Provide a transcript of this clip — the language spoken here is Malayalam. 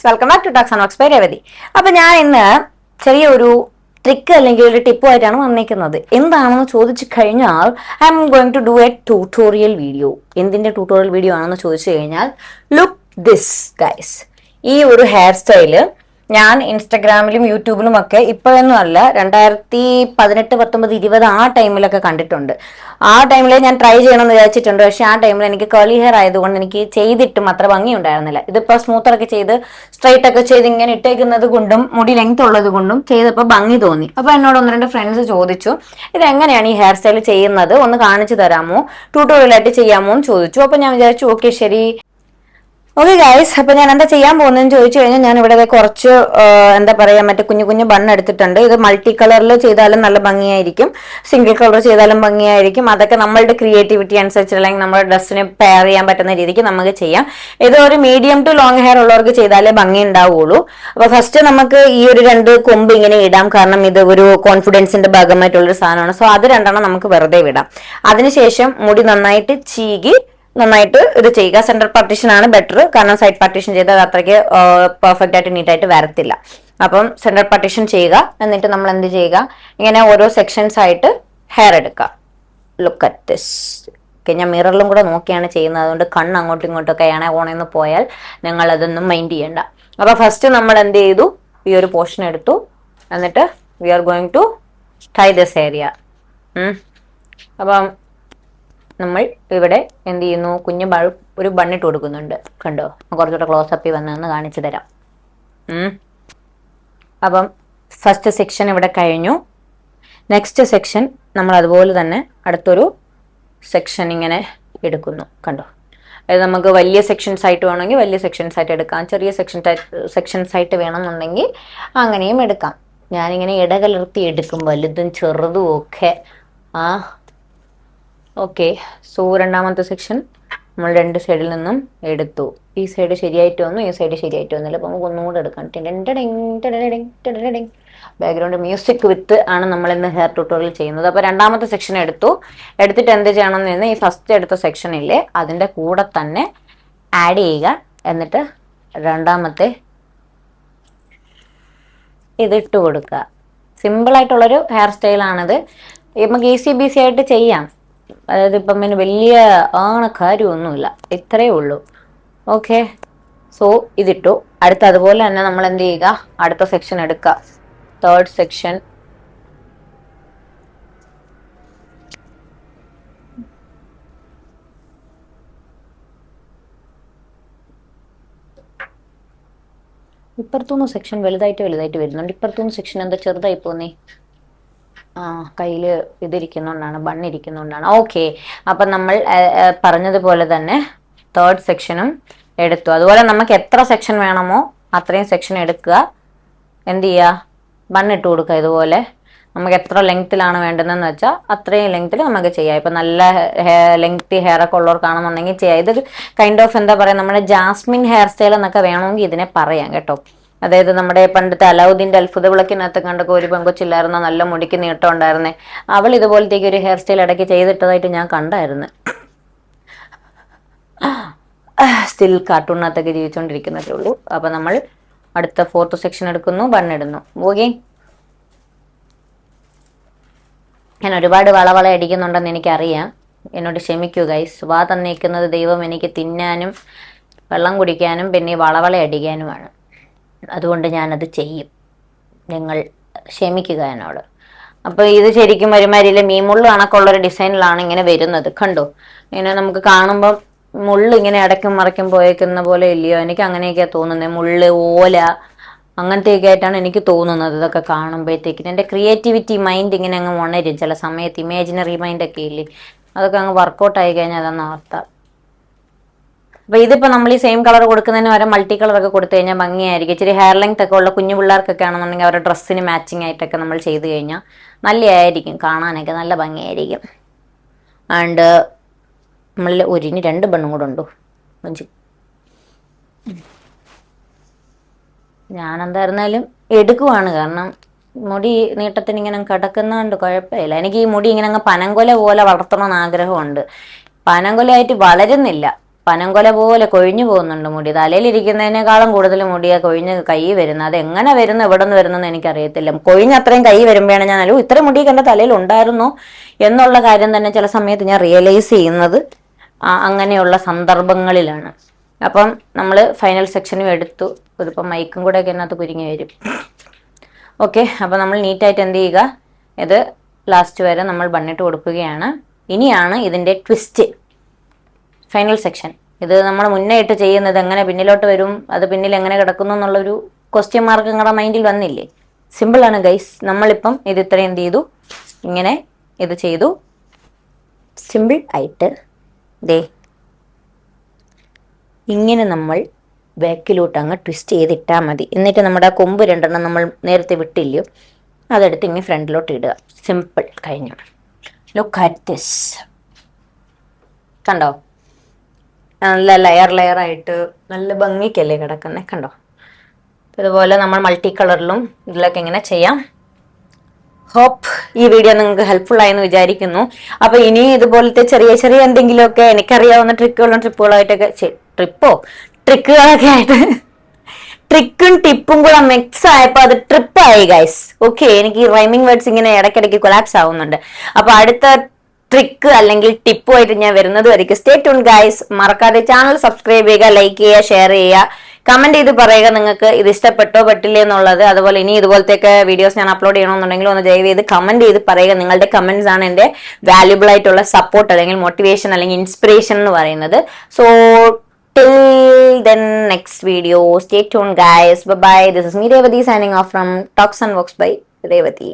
Welcome back to tax and works by Revathi. അപ്പൊ ഞാൻ ഇന്ന് ചെറിയൊരു ട്രിക്ക് അല്ലെങ്കിൽ ഒരു ടിപ്പുമായിട്ടാണ് വന്നിരിക്കുന്നത്. എന്താണെന്ന് ചോദിച്ചു കഴിഞ്ഞാൽ I am going to do a tutorial video. എന്തിന്റെ ട്യൂട്ടോറിയൽ വീഡിയോ ആണെന്ന് ചോദിച്ചു കഴിഞ്ഞാൽ ലുക്ക് ദിസ് ഗൈസ്. ഈ ഒരു ഹെയർ സ്റ്റൈല് ഞാൻ ഇൻസ്റ്റഗ്രാമിലും യൂട്യൂബിലും ഒക്കെ ഇപ്പോഴൊന്നും അല്ല, 2018, 19, 20 ആ ടൈമിലൊക്കെ കണ്ടിട്ടുണ്ട്. ആ ടൈമിൽ ഞാൻ ട്രൈ ചെയ്യണമെന്ന് വിചാരിച്ചിട്ടുണ്ട്. പക്ഷെ ആ ടൈമിൽ എനിക്ക് കേളി ഹെയർ ആയതുകൊണ്ട് എനിക്ക് ചെയ്തിട്ടും അത്ര ഭംഗി ഉണ്ടായിരുന്നില്ല. ഇതിപ്പോ സ്മൂത്തറൊക്കെ ചെയ്ത് സ്ട്രൈറ്റ് ഒക്കെ ചെയ്ത് ഇങ്ങനെ ഇട്ടേക്കുന്നത് കൊണ്ടും മുടി ലെങ്ത് ഉള്ളത് കൊണ്ടും ചെയ്തപ്പോൾ ഭംഗി തോന്നി. അപ്പൊ എന്നോട് ഒന്ന് രണ്ട് ഫ്രണ്ട്സ് ചോദിച്ചു, ഇത് എങ്ങനെയാണ് ഈ ഹെയർ സ്റ്റൈൽ ചെയ്യുന്നത്, ഒന്ന് കാണിച്ചു തരാമോ, ട്യൂട്ടോറിയലായിട്ട് ചെയ്യാമോ എന്ന് ചോദിച്ചു. അപ്പൊ ഞാൻ വിചാരിച്ചു ഓക്കെ ശരി. ഓക്കെ ഗൈസ്, അപ്പൊ ഞാൻ എന്താ ചെയ്യാൻ പോകുന്നതെന്ന് ചോദിച്ചു കഴിഞ്ഞാൽ ഞാൻ ഇവിടെ കുറച്ച് എന്താ പറയാ മറ്റേ കുഞ്ഞു കുഞ്ഞു ബണ്ണ് എടുത്തിട്ടുണ്ട്. ഇത് മൾട്ടി കളറിൽ ചെയ്താലും നല്ല ഭംഗിയായിരിക്കും, സിംഗിൾ കളർ ചെയ്താലും ഭംഗിയായിരിക്കും. അതൊക്കെ നമ്മളുടെ ക്രിയേറ്റിവിറ്റി അനുസരിച്ച് അല്ലെങ്കിൽ നമ്മുടെ ഡ്രസ്സിന് പെയർ ചെയ്യാൻ പറ്റുന്ന രീതിക്ക് നമുക്ക് ചെയ്യാം. ഇത് ഒരു മീഡിയം ടു ലോങ് ഹെയർ ഉള്ളവർക്ക് ചെയ്താലേ ഭംഗി ഉണ്ടാവുള്ളൂ. അപ്പൊ ഫസ്റ്റ് നമുക്ക് ഈ ഒരു രണ്ട് കൊമ്പ് ഇങ്ങനെ ഇടാം, കാരണം ഇത് ഒരു കോൺഫിഡൻസിന്റെ ഭാഗമായിട്ടുള്ളൊരു സാധനമാണ്. സോ അത് രണ്ടെണ്ണം നമുക്ക് വെറുതെ വിടാം. അതിനുശേഷം മുടി നന്നായിട്ട് ചീകി നന്നായിട്ട് ഇത് ചെയ്യുക. സെന്റർ പാർട്ടീഷൻ ആണ് ബെറ്റർ, കാരണം സൈഡ് പാർട്ടീഷൻ ചെയ്താൽ അത്രയ്ക്ക് പെർഫെക്റ്റ് ആയിട്ട് നീറ്റായിട്ട് വരത്തില്ല. അപ്പം സെന്റർ പാർട്ടീഷൻ ചെയ്യുക. എന്നിട്ട് നമ്മൾ എന്ത് ചെയ്യുക, ഇങ്ങനെ ഓരോ സെക്ഷൻസ് ആയിട്ട് ഹെയർ എടുക്കുക. Look at this. ഓക്കെ, ഞാൻ മിററിലും കൂടെ നോക്കിയാണ് ചെയ്യുന്നത്, അതുകൊണ്ട് കണ്ണ് അങ്ങോട്ടും ഇങ്ങോട്ടൊക്കെ ആണെ ഓണെന്ന് പോയാൽ നിങ്ങൾ അതൊന്നും മൈൻഡ് ചെയ്യണ്ട. അപ്പൊ ഫസ്റ്റ് നമ്മൾ എന്ത് ചെയ്തു, ഈ ഒരു പോർഷൻ എടുത്തു. എന്നിട്ട് we are going to tie this area. അപ്പം നമ്മൾ ഇവിടെ എന്ത് ചെയ്യുന്നു, കുഞ്ഞു ഒരു ബണ്ണിട്ട് കൊടുക്കുന്നുണ്ട്. കണ്ടോ, കുറച്ചുകൂടെ ക്ലോസപ്പിൽ വന്നതെന്ന് കാണിച്ചു തരാം. അപ്പം ഫസ്റ്റ് സെക്ഷൻ ഇവിടെ കഴിഞ്ഞു. നെക്സ്റ്റ് സെക്ഷൻ നമ്മൾ അതുപോലെ തന്നെ അടുത്തൊരു സെക്ഷൻ ഇങ്ങനെ എടുക്കുന്നു. കണ്ടോ, അത് നമുക്ക് വലിയ സെക്ഷൻസ് ആയിട്ട് വേണമെങ്കിൽ വലിയ സെക്ഷൻസ് ആയിട്ട് എടുക്കാം, ചെറിയ സെക്ഷൻസ് ആയിട്ട് വേണമെന്നുണ്ടെങ്കിൽ അങ്ങനെയും എടുക്കാം. ഞാനിങ്ങനെ ഇടകലർത്തി എടുക്കും, വലുതും ചെറുതും ഒക്കെ. ഓക്കെ, സോ രണ്ടാമത്തെ സെക്ഷൻ നമ്മൾ രണ്ട് സൈഡിൽ നിന്നും എടുത്തു. ഈ സൈഡ് ശരിയായിട്ട് വന്നു, ഈ സൈഡ് ശരിയായിട്ട് വന്നില്ല. അപ്പൊ നമുക്ക് ഒന്നുകൂടെ എടുക്കാം. ബാക്ക്ഗ്രൗണ്ട് മ്യൂസിക് വിത്ത് ആണ് നമ്മൾ ഇന്ന് ഹെയർ ട്യൂട്ടോറിയൽ ചെയ്യുന്നത്. അപ്പൊ രണ്ടാമത്തെ സെക്ഷൻ എടുത്തിട്ട് എന്ത് ചെയ്യണം എന്ന്, ഈ ഫസ്റ്റ് എടുത്ത സെക്ഷനില്ലേ അതിന്റെ കൂടെ തന്നെ ആഡ് ചെയ്യുക. എന്നിട്ട് രണ്ടാമത്തെ ഇതിട്ട് കൊടുക്കുക. സിമ്പിൾ ആയിട്ടുള്ളൊരു ഹെയർ സ്റ്റൈലാണിത്, നമുക്ക് ഈസി ബീസി ആയിട്ട് ചെയ്യാം. അതായത് ഇപ്പം പിന്നെ വലിയ കാര്യമൊന്നുമില്ല, ഇത്രയേ ഉള്ളൂ. ഓക്കെ, സോ ഇതിട്ടു. അടുത്ത അതുപോലെ തന്നെ നമ്മൾ എന്ത് ചെയ്യുക, അടുത്ത സെക്ഷൻ എടുക്കുക. തേർഡ് സെക്ഷൻ ഇപ്പുറത്തുനിന്ന് സെക്ഷൻ വലുതായിട്ട് വരുന്നുണ്ട്. ഇപ്പുറത്തുനിന്ന് സെക്ഷൻ എന്താ ചെറുതായി പോന്നേ? കയ്യില് ഇതിരിക്കുന്നോണ്ടാണ്, ബണ്ണിരിക്കുന്നോണ്ടാണ്. ഓക്കെ, അപ്പൊ നമ്മൾ പറഞ്ഞതുപോലെ തന്നെ തേർഡ് സെക്ഷനും എടുത്തു. അതുപോലെ നമുക്ക് എത്ര സെക്ഷൻ വേണമോ അത്രയും സെക്ഷൻ എടുക്കുക. എന്ത് ചെയ്യുക, ബണ്ണിട്ട് കൊടുക്കുക. ഇതുപോലെ നമുക്ക് എത്ര ലെങ്ത്തിലാണ് വേണ്ടതെന്ന് വെച്ചാൽ അത്രയും ലെങ്ത്തിൽ നമുക്ക് ചെയ്യാം. ഇപ്പൊ നല്ല ലെങ്തി ഹെയർ ഒക്കെ ഉള്ളവർക്കാണെന്നുണ്ടെങ്കിൽ ചെയ്യാം. ഇത് കൈൻഡ് ഓഫ് എന്താ പറയാ, നമ്മുടെ ജാസ്മിൻ ഹെയർ സ്റ്റൈൽ എന്നൊക്കെ വേണമെങ്കിൽ ഇതിനെ പറയാം കേട്ടോ. അതായത് നമ്മുടെ പണ്ടത്തെ അലാവുദ്ദീന്റെ അത്ഭുത വിളക്കിനകത്ത് കണ്ടൊക്കെ ഒരു പെങ്കൊച്ചില്ലായിരുന്ന നല്ല മുടിക്ക് നീട്ടം ഉണ്ടായിരുന്നേ, അവൾ ഇതുപോലത്തേക്ക് ഒരു ഹെയർ സ്റ്റൈൽ ഇടയ്ക്ക് ചെയ്തിട്ടതായിട്ട് ഞാൻ കണ്ടായിരുന്നു. സ്റ്റിൽ കാർട്ടൂണിനകത്തൊക്കെ ജീവിച്ചുകൊണ്ടിരിക്കുന്നതേ ഉള്ളൂ. അപ്പൊ നമ്മൾ അടുത്ത ഫോർത്ത് സെക്ഷൻ എടുക്കുന്നു, ബണ്ണിടുന്നു. ഓക്കെ, ഞാൻ ഒരുപാട് വളവള അടിക്കുന്നുണ്ടെന്ന് എനിക്കറിയാം, എന്നോട് ക്ഷമിക്കൂ ഗൈസ്. വാ തന്നേക്കുന്നത് ദൈവം എനിക്ക് തിന്നാനും വെള്ളം കുടിക്കാനും പിന്നെ വളവള അടിക്കാനുമാണ്. അതുകൊണ്ട് ഞാനത് ചെയ്യും, നിങ്ങൾ ക്ഷമിക്കുക എന്നോട്. അപ്പൊ ഇത് ശരിക്കും ഒരുമാതിരിയിലെ മീമുള്ളു കണക്കുള്ളൊരു ഡിസൈനിലാണ് ഇങ്ങനെ വരുന്നത്. കണ്ടോ, ഇങ്ങനെ നമുക്ക് കാണുമ്പോൾ മുള്ള് ഇങ്ങനെ ഇടയ്ക്കും മറയ്ക്കും പോയേക്കുന്ന പോലെ ഇല്ലയോ? എനിക്ക് അങ്ങനെയൊക്കെയാ തോന്നുന്നത്. മുള്ള്, ഓല അങ്ങനത്തെയൊക്കെ ആയിട്ടാണ് എനിക്ക് തോന്നുന്നത് ഇതൊക്കെ കാണുമ്പോഴത്തേക്കിന്. എൻ്റെ ക്രിയേറ്റിവിറ്റി മൈൻഡ് ഇങ്ങനെ അങ്ങ് ഉണരും ചില സമയത്ത്. ഇമാജിനറി മൈൻഡൊക്കെ ഇല്ലേ, അതൊക്കെ അങ്ങ് വർക്കൗട്ട് ആയി കഴിഞ്ഞാൽ അതാണ് അവസ്ഥ. അപ്പൊ ഇതിപ്പോ നമ്മൾ ഈ സെയിം കളർ കൊടുക്കുന്നതിന് വരെ മൾട്ടി കളർ ഒക്കെ കൊടുത്തു കഴിഞ്ഞാൽ ഭംഗിയായിരിക്കും. ഇച്ചിരി ഹെയർ ലെങ്ത് ഒക്കെ ഉള്ള കുഞ്ഞു പിള്ളേർക്കൊക്കെ ആണെന്നുണ്ടെങ്കിൽ അവരുടെ ഡ്രസ്സിന് മാച്ചിങ് ആയിട്ടൊക്കെ നമ്മൾ ചെയ്ത് കഴിഞ്ഞാൽ നല്ലതായിരിക്കും, കാണാനൊക്കെ നല്ല ഭംഗിയായിരിക്കും. ആൻഡ് നമ്മൾ ഒരിനി രണ്ട് ബണ്ണും കൂടെ ഉണ്ടോ ഞാനെന്തായിരുന്നാലും എടുക്കുവാണ്, കാരണം മുടി നീട്ടത്തിന് ഇങ്ങനെ കിടക്കുന്നതുകൊണ്ട് കുഴപ്പമില്ല. എനിക്ക് ഈ മുടി ഇങ്ങനെ അങ്ങ് പനങ്കൊല പോലെ വളർത്തണമെന്ന് ആഗ്രഹമുണ്ട്. പനങ്കൊലയായിട്ട് വളരുന്നില്ല, പനങ്കൊല പോലെ കൊഴിഞ്ഞു പോകുന്നുണ്ട് മുടി. തലയിലിരിക്കുന്നതിനേക്കാളും കൂടുതൽ മുടിയാ കൊഴിഞ്ഞ് കൈ വരുന്നത്. അത് എങ്ങനെ വരുന്നു, എവിടെ നിന്ന് വരുന്നെന്ന് എനിക്കറിയത്തില്ല. കൊഴിഞ്ഞ അത്രയും കൈ വരുമ്പോഴാണ് ഞാൻ ഇത്ര മുടിയൊക്കെ എൻ്റെ തലയിൽ ഉണ്ടായിരുന്നോ എന്നുള്ള കാര്യം തന്നെ ചില സമയത്ത് ഞാൻ റിയലൈസ് ചെയ്യുന്നത് അങ്ങനെയുള്ള സന്ദർഭങ്ങളിലാണ്. അപ്പം നമ്മൾ ഫൈനൽ സെക്ഷനും എടുത്തു. ഇതിപ്പം മൈക്കും കൂടെ ഒക്കെ അതിനകത്ത് കുരുങ്ങി വരും. ഓക്കെ, അപ്പം നമ്മൾ നീറ്റായിട്ട് എന്ത് ചെയ്യുക, ഇത് ലാസ്റ്റ് വരെ നമ്മൾ ബണ്ണിട്ട് കൊടുക്കുകയാണ്. ഇനിയാണ് ഇതിൻ്റെ ട്വിസ്റ്റ്, ഫൈനൽ സെക്ഷൻ. ഇത് നമ്മൾ മുന്നേ ഇട്ട് ചെയ്യുന്നത് എങ്ങനെ പിന്നിലോട്ട് വരും, അത് പിന്നിൽ എങ്ങനെ കിടക്കുന്നു എന്നുള്ളൊരു ക്വസ്റ്റ്യൻ മാർക്ക് നിങ്ങളുടെ മൈൻഡിൽ വന്നില്ലേ? സിമ്പിളാണ് ഗൈസ്. നമ്മളിപ്പം ഇത് ഇത്രയും എന്ത് ചെയ്തു, ഇങ്ങനെ ഇത് ചെയ്തു. സിമ്പിൾ ആയിട്ട് ദേ ഇങ്ങനെ നമ്മൾ ബാക്കിലോട്ട് അങ്ങ് ട്വിസ്റ്റ് ചെയ്തിട്ടാൽ മതി. എന്നിട്ട് നമ്മുടെ കൊമ്പ് രണ്ടെണ്ണം നമ്മൾ നേരത്തെ വിട്ടില്ലയോ, അതെടുത്ത് ഇങ്ങനെ ഫ്രണ്ടിലോട്ട് ഇടുക. സിമ്പിൾ, കഴിഞ്ഞു. ലുക്ക് അറ്റ് ദിസ്, കണ്ടോ? നല്ല ലെയർ ആയിട്ട് നല്ല ഭംഗിക്കല്ലേ കിടക്കുന്നത്, കണ്ടോ? ഇതുപോലെ നമ്മൾ മൾട്ടി കളറിലും ഇതിലൊക്കെ ഇങ്ങനെ ചെയ്യാം. ഹോപ്പ് ഈ വീഡിയോ നിങ്ങൾക്ക് ഹെൽപ്ഫുൾ ആയെന്ന് വിചാരിക്കുന്നു. അപ്പൊ ഇനി ഇതുപോലത്തെ ചെറിയ ചെറിയ എന്തെങ്കിലുമൊക്കെ എനിക്കറിയാവുന്ന ട്രിക്കുകളായിട്ടൊക്കെ ട്രിക്കുകളൊക്കെ ആയിട്ട് ട്രിക്കും ടിപ്പും കൂടെ മിക്സ് ആയപ്പോ അത് ട്രിപ്പായി ഗൈസ്. ഓക്കെ, എനിക്ക് ഈ റൈമിംഗ് വേർഡ്സ് ഇങ്ങനെ ഇടയ്ക്കിടയ്ക്ക് കൊളാപ്സ് ആവുന്നുണ്ട്. അപ്പൊ അടുത്ത ട്രിക്ക് അല്ലെങ്കിൽ ടിപ്പുമായിട്ട് ഞാൻ വരുന്നത് വരെയ്ക്ക് സ്റ്റേ ട്യൂൺ ഗൈസ്. മറക്കാതെ ചാനൽ സബ്സ്ക്രൈബ് ചെയ്യുക, ലൈക്ക് ചെയ്യുക, ഷെയർ ചെയ്യുക, കമന്റ് ചെയ്ത് പറയുക നിങ്ങൾക്ക് ഇത് ഇഷ്ടപ്പെട്ടോ പറ്റില്ലേ എന്നുള്ളത്. അതുപോലെ ഇനി ഇതുപോലത്തെയൊക്കെ വീഡിയോസ് ഞാൻ അപ്ലോഡ് ചെയ്യണമെന്നുണ്ടെങ്കിൽ ഒന്ന് ദയവ് ചെയ്ത് കമന്റ് ചെയ്ത് പറയുക. നിങ്ങളുടെ കമന്റ്സ് ആണ് എൻ്റെ വാല്യുബിൾ ആയിട്ടുള്ള സപ്പോർട്ട് അല്ലെങ്കിൽ മോട്ടിവേഷൻ അല്ലെങ്കിൽ ഇൻസ്പിറേഷൻ എന്ന് പറയുന്നത്. So till then next video, stay tuned guys. Bye bye. This is me Revati signing off from Talks and Walks by Revati.